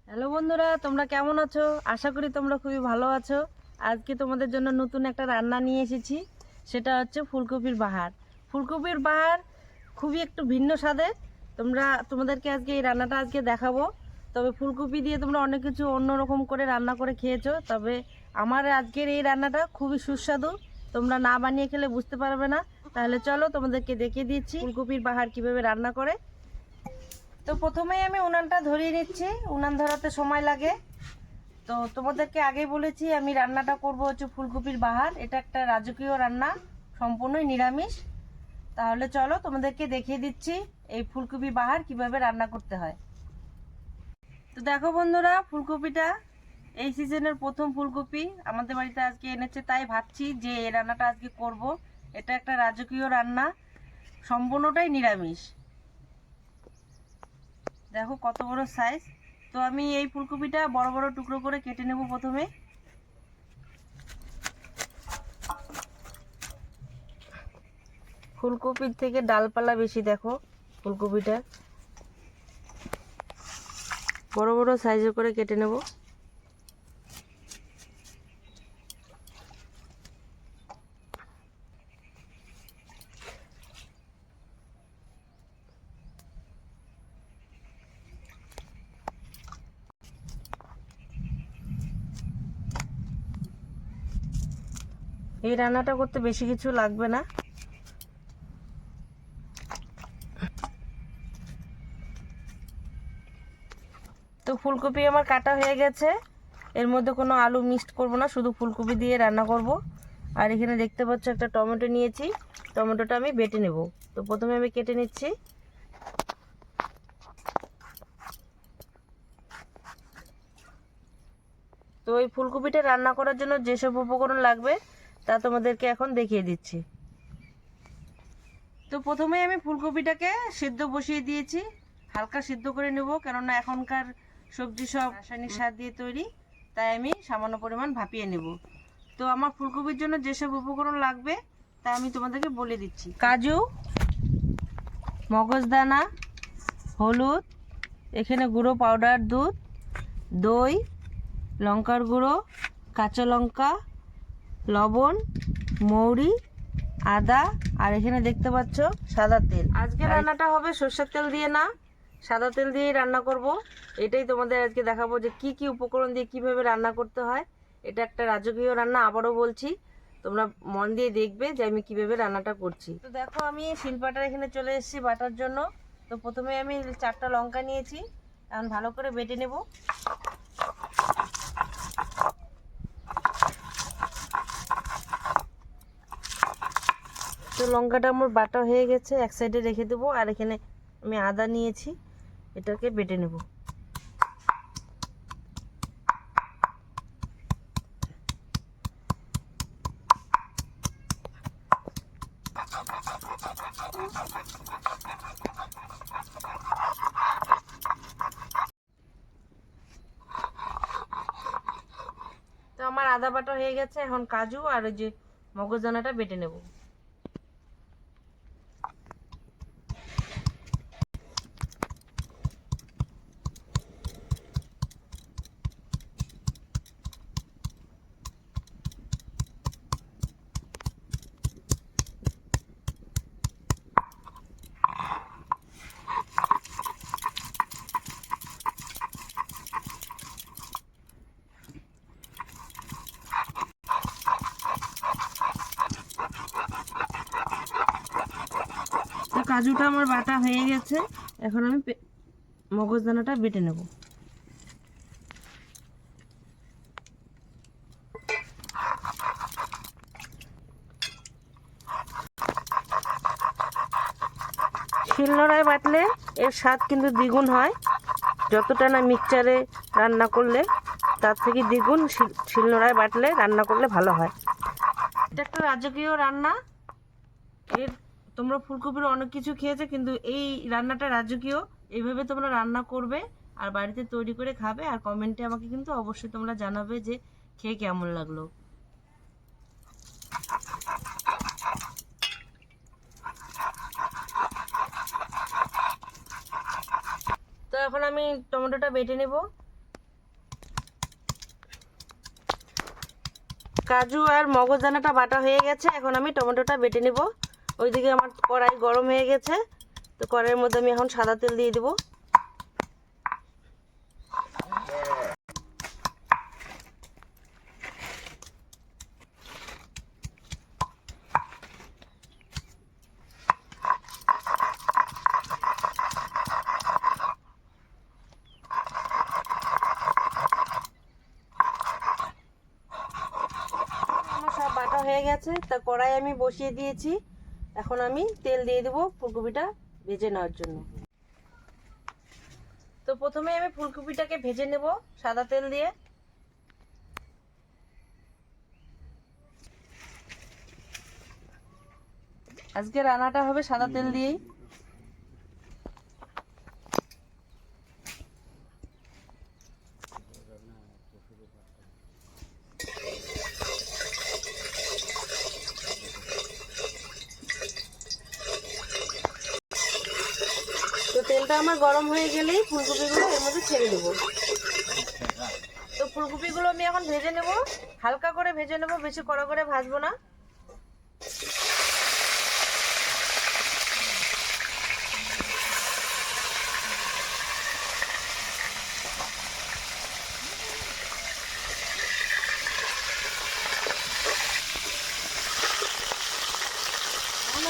Hello বন্ধুরা, তোমরা কেমন আছো? আশা করি তোমরা খুবই ভালো আছো। আজকে তোমাদের জন্য নতুন একটা রান্না নিয়ে এসেছি। সেটা হচ্ছে ফুলকপির বাহার। ফুলকপির বাহার খুবই একটু ভিন্ন স্বাদের। তোমাদেরকে আজকে এই রান্নাটা আজকে দেখাবো। তবে ফুলকপি দিয়ে তোমরা অনেক কিছু অন্যরকম করে রান্না করে খেয়েছো, তবে আমার আজকের এই রান্নাটা খুবই সুস্বাদু। তোমরা না বানিয়ে খেলে বুঝতে পারবে না। তাহলে চলো তোমাদেরকে দেখিয়ে দিচ্ছি ফুলকপির বাহার কিভাবে রান্না করে। তো প্রথমেই আমি উনানটা ধরিয়ে নিচ্ছি। উনান ধরাতে সময় লাগে। তো তোমাদেরকে আগেই বলেছি আমি রান্নাটা করব হচ্ছে ফুলকপির বাহার। এটা একটা রাজকীয় রান্না, সম্পূর্ণই নিরামিষ। তাহলে চলো তোমাদেরকে দেখিয়ে দিচ্ছি এই ফুলকপি বাহার কিভাবে রান্না করতে হয়। তো দেখো বন্ধুরা, ফুলকপিটা এই সিজনের প্রথম ফুলকপি আমাদের বাড়িতে আজকে এনেছে, তাই ভাবছি যে এই রান্নাটা আজকে করব। এটা একটা রাজকীয় রান্না, সম্পূর্ণটাই নিরামিষ। দেখো কত বড় সাইজ। তো আমি এই ফুলকপিটা বড় বড় টুকরো করে কেটে নেব প্রথমে। ফুলকপির থেকে ডালপালা বেশি, দেখো ফুলকপিটা বড় বড় সাইজের করে কেটে নেব। এই রান্নাটা করতে বেশি কিছু লাগবে না। তো ফুলকপি আমার কাটা হয়ে গেছে। এর মধ্যে কোনো আলু মিক্সড করব না, শুধু ফুলকপি দিয়ে রান্না করব। আর এখানে দেখতে পাচ্ছ একটা টমেটো নিয়েছি। টমেটোটা আমি বেটে নেব। তো প্রথমে আমি কেটে নিচ্ছি। তো এই ফুলকপিটা রান্না করার জন্য যেসব উপকরণ লাগবে তা তোমাদেরকে এখন দেখিয়ে দিচ্ছি। তো প্রথমে আমি ফুলকপিটাকে সিদ্ধ বসিয়ে দিয়েছি। হালকা সিদ্ধ করে নেব, কেননা এখনকার সবজি সব রাসায়নিক সার দিয়ে তৈরি, তাই আমি সামান্য পরিমাণ ভাপিয়ে নেব। তো আমার ফুলকপির জন্য যেসব উপকরণ লাগবে তা আমি তোমাদেরকে বলে দিচ্ছি। কাজু, মগজদানা, হলুদ, এখানে গুঁড়ো পাউডার দুধ, দই, লঙ্কার গুঁড়ো, কাঁচা লঙ্কা, লবণ, মৌরি, আদা, আর এখানে দেখতে পাচ্ছ সাদা তেল। আজকে রান্নাটা হবে সরষের তেল দিয়ে না, সাদা তেল দিয়েই রান্না করব। এটাই তোমাদের আজকে দেখাবো যে কি কি উপকরণ দিয়ে কিভাবে রান্না করতে হয়। এটা একটা রাজকীয় রান্না, আবারও বলছি, তোমরা মন দিয়ে দেখবে যে আমি কিভাবে রান্নাটা করছি। তো দেখো আমি শিলপাটার এখানে চলে এসেছি বাটার জন্য। তো প্রথমে আমি 4টা লঙ্কা নিয়েছি, এখন ভালো করে বেটে নেব। তো লঙ্কাটা আমার বাটা হয়ে গেছে, এক সাইডে রেখে দেবো। আর এখানে আমি আদা নিয়েছি, এটাকে বেটে নেব। তো আমার আদা বাটা হয়ে গেছে, এখন কাজু আর ওই যে মগজদানাটা বেটে নেব। তো কাজুটা আমার বাটা হয়ে গেছে, এখন আমি মগজদানাটা বেটে নেব। শিলনোড়ায় বাটলে এর স্বাদ কিন্তু দ্বিগুণ হয়। যতটা না মিক্সচারে রান্না করলে তার থেকে দ্বিগুণ শিলনোড়ায় বাটলে রান্না করলে ভালো হয়। এটা একটা রাজকীয় রান্না। এর তোমরা ফুলকপির অনেক কিছু খেয়েছো, কিন্তু এই রান্নাটা রাজকীয়। এইভাবে তোমরা রান্না করবে আর বাড়িতে তৈরি করে খাবে, আর কমেন্টে আমাকে কিন্তু অবশ্যই তোমরা জানাবে যে খেয়ে কেমন লাগলো। তো এখন আমি টমেটোটা বেটে নেব। কাজু আর মগজদানাটা বাটা হয়ে গেছে, এখন আমি টমেটোটা বেটে নেব। ওইদিকে আমার কড়াই গরম হয়ে গেছে, তো কড়াইয়ের মধ্যে আমি এখন সাদা তেল দিয়ে দেবো। সব বাটা হয়ে গেছে, তা কড়াই আমি বসিয়ে দিয়েছি। এখন আমি তেল দিয়ে দেবো ফুলকপিটা ভেজে নেওয়ার জন্য। তো প্রথমে আমি ফুলকপিটাকে ভেজে নেব সাদা তেল দিয়ে। আজকে রান্নাটা হবে সাদা তেল দিয়েই। তো তেলটা আমার গরম হয়ে গেলেই ফুলকপিগুলো এর মধ্যে ছেড়ে দেবো। তো ফুলকপিগুলো আমি এখন ভেজে নেব, হালকা করে ভেজে নেব, বেশি কড়া করে ভাজবো না।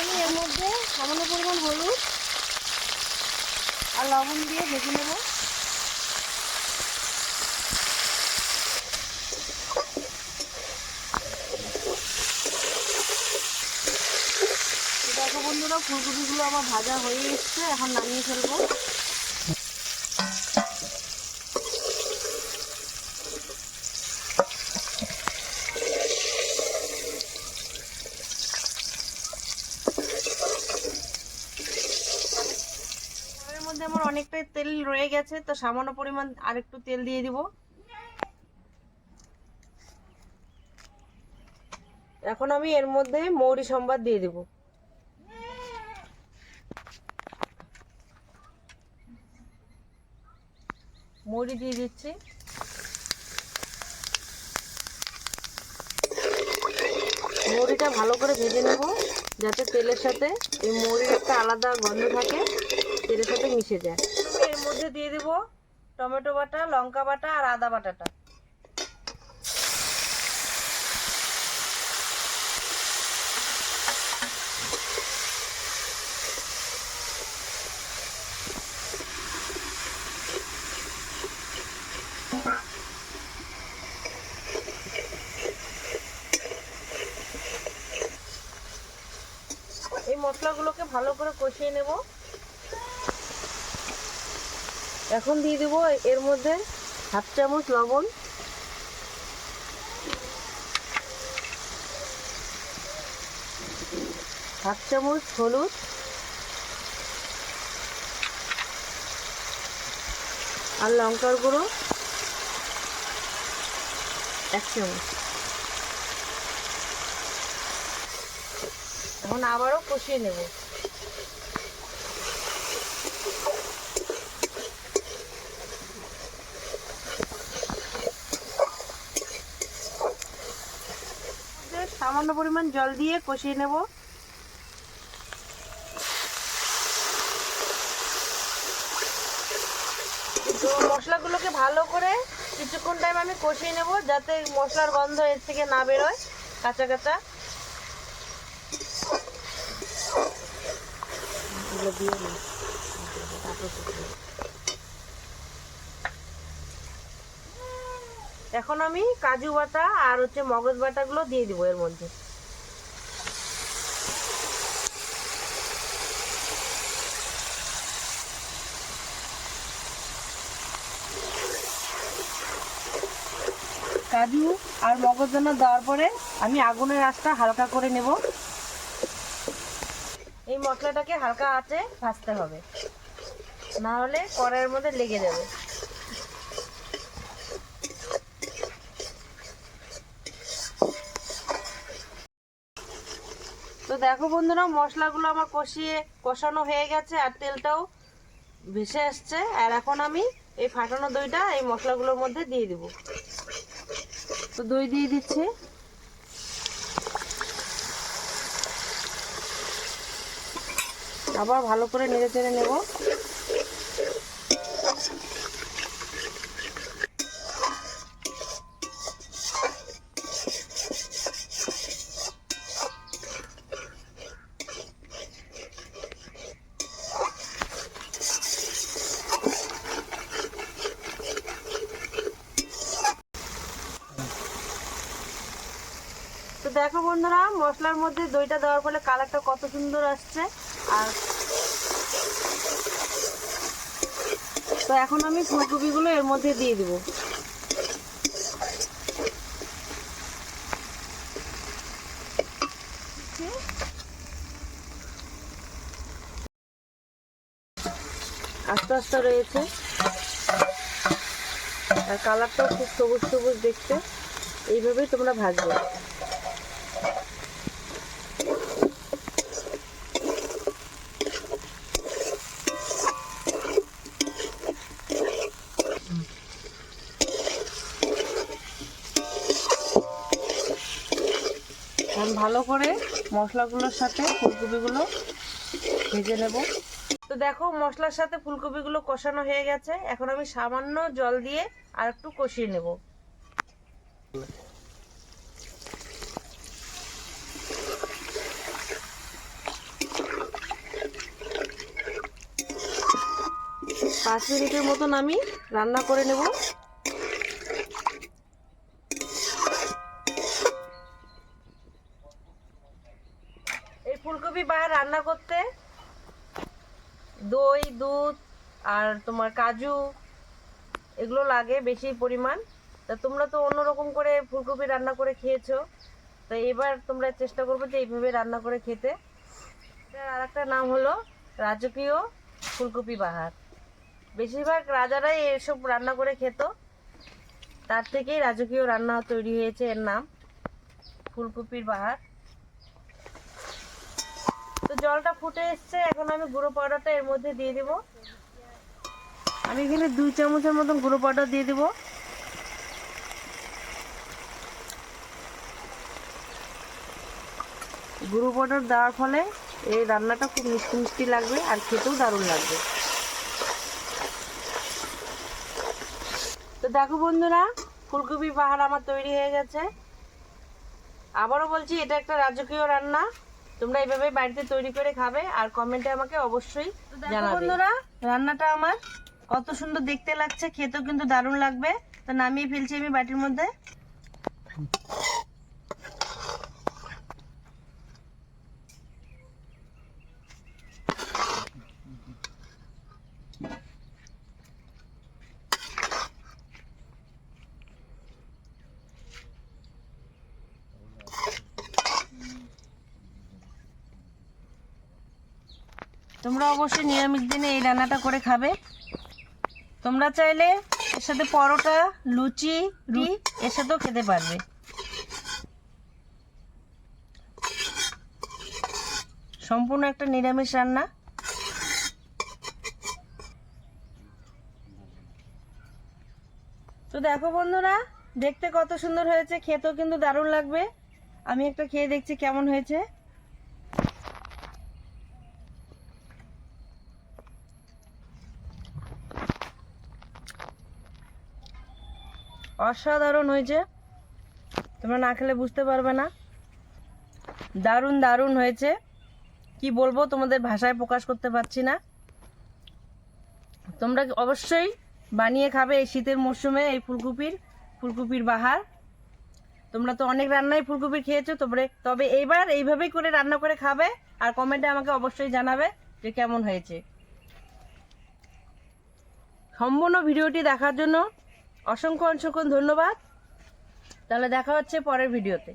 আমি এর মধ্যে সামান্য পরিমাণ হলুদ আর লবণ দিয়ে ভেজে নেব। দেখো বন্ধুরা, ফুলকপিগুলো আমার ভাজা হয়ে এসছে, এখন নামিয়ে ফেলবো। এর মধ্যে আমার অনেকটাই তেল রয়ে গেছে, তো সামান্য পরিমাণ আরেকটু তেল দিয়ে দিব। এখন আমি এর মধ্যে মৌরি সম্বাদ দিয়ে দেব। মৌরি দিয়ে দিচ্ছি। মৌরিটা ভালো করে ভেজে নেব, যাতে তেলের সাথে এই মৌরির একটা আলাদা গন্ধ থাকে, তেলের সাথে মিশে যায়। এর মধ্যে দিয়ে দেব টমেটো বাটা, লঙ্কা বাটা আর আদা বাটাটা। এই মশলাগুলোকে ভালো করে কষিয়ে নেব। এখন দিয়ে দেব এর মধ্যে হাফ চামচ লবণ, হাফ চামচ হলুদ, আর লঙ্কার গুঁড়ো 1 চামচ। এখন আবারও কষিয়ে নেব। সামান্য পরিমাণ জল দিয়ে কষিয়ে নেব। তো মশলাগুলোকে ভালো করে কিছুক্ষণ টাইম আমি কষিয়ে নেব, যাতে মশলার গন্ধ এর থেকে না বেরোয়, কাঁচা কাঁচা। এখন আমি কাজু বাটা আর মগজ বাটাগুলো দিয়ে দিব এর মধ্যে। কাজু আর মগজদানা দেওয়ার পরে আমি আগুনের আঁচটা হালকা করে নেব। এই মশলাটাকে হালকা আঁচে ভাজতে হবে, না হলে কড়াইয়ের মধ্যে লেগে যাবে। তো দেখো বন্ধুরা, মশলাগুলো আমার কষানো হয়ে গেছে আর তেলটাও ভেসে আসছে। আর এখন আমি এই ফাটানো দইটা এই মশলাগুলোর মধ্যে দিয়ে দিব। তো দই দিয়ে দিচ্ছি। আবার ভালো করে নেড়ে চেড়ে নেব। তো দেখো বন্ধুরা, মশলার মধ্যে দইটা দেওয়ার ফলে কালারটা কত সুন্দর আসছে। আর তো এখন আমি ফুলকপিগুলো এর মধ্যে দিয়ে দেব। আস্তে আস্তে রয়েছে আর কালারটাও খুব সবুজ সবুজ দেখতে। এইভাবেই তোমরা ভাজবে। ভালো করে মশলাগুলোর সাথে ফুলকপিগুলো ভেজে নেব। তো দেখো মশলার সাথে ফুলকপিগুলো কষানো হয়ে গেছে। এখন আমি সামান্য জল দিয়ে আর একটু কষিয়ে নেব। পাঁচ মিনিটের মতন আমি রান্না করে নেব। এই ফুলকপি বাহার রান্না করতে দই, দুধ আর তোমার কাজু এগুলো লাগে বেশি পরিমাণ। তা তোমরা তো অন্যরকম করে ফুলকপি রান্না করে খেয়েছো, তো এবার তোমরা চেষ্টা করবে যে এইভাবে রান্না করে খেতে। আর একটা নাম হলো রাজকীয় ফুলকপি বাহার। বেশিরভাগ রাজারাই এসব রান্না করে খেত, তার থেকেই রাজকীয় রান্না তৈরি হয়েছে, এর নাম ফুলকপির বাহার। তো জলটা ফুটে এসছে, এখন আমি গুঁড়ো পাউডারটা এর মধ্যে দিয়ে দেব। আমি এখানে 2 চামচের মতন গুঁড়ো পাউডার দিয়ে দেব। গুঁড়ো পাউডার দেওয়ার ফলে এই রান্নাটা খুব মিষ্টি মিষ্টি লাগবে আর খেতেও দারুণ লাগবে। তো দেখো বন্ধুরা, ফুলকপি বাহার আমার তৈরি হয়ে গেছে। আবারও বলছি, এটা একটা রাজকীয় রান্না। তোমরা এইভাবে বাড়িতে তৈরি করে খাবে আর কমেন্টে আমাকে অবশ্যই জানাবে। বন্ধুরা, রান্নাটা আমার কত সুন্দর দেখতে লাগছে, খেতেও কিন্তু দারুণ লাগবে। তো নামিয়ে ফেলছি আমি বাটির মধ্যে। তোমরা অবশ্যই নিরামিষ দিনে এই রান্নাটা করে খাবে। তোমরা চাইলে এর সাথে পরোটা, লুচি, রুটি এর সাথেও খেতে পারবে। সম্পূর্ণ একটা নিরামিষ রান্না। তো দেখো বন্ধুরা, দেখতে কত সুন্দর হয়েছে, খেতেও কিন্তু দারুণ লাগবে। আমি একটা খেয়ে দেখছি কেমন হয়েছে। অসাধারণ হয়েছে, তোমরা না খেলে বুঝতে পারবে না। দারুণ দারুণ হয়েছে, কি বলবো, তোমাদের ভাষায় প্রকাশ করতে পারছি না। তোমরা অবশ্যই বানিয়ে খাবে এই শীতের মরশুমে এই ফুলকপির বাহার। তোমরা তো অনেক রান্নাই ফুলকপির খেয়েছো, তবে এইবার এইভাবেই করে রান্না করে খাবে আর কমেন্টে আমাকে অবশ্যই জানাবে যে কেমন হয়েছে। সম্পূর্ণ ভিডিওটি দেখার জন্য অসংখ্য অসংখ্য ধন্যবাদ। তাহলে দেখা হচ্ছে পরের ভিডিওতে।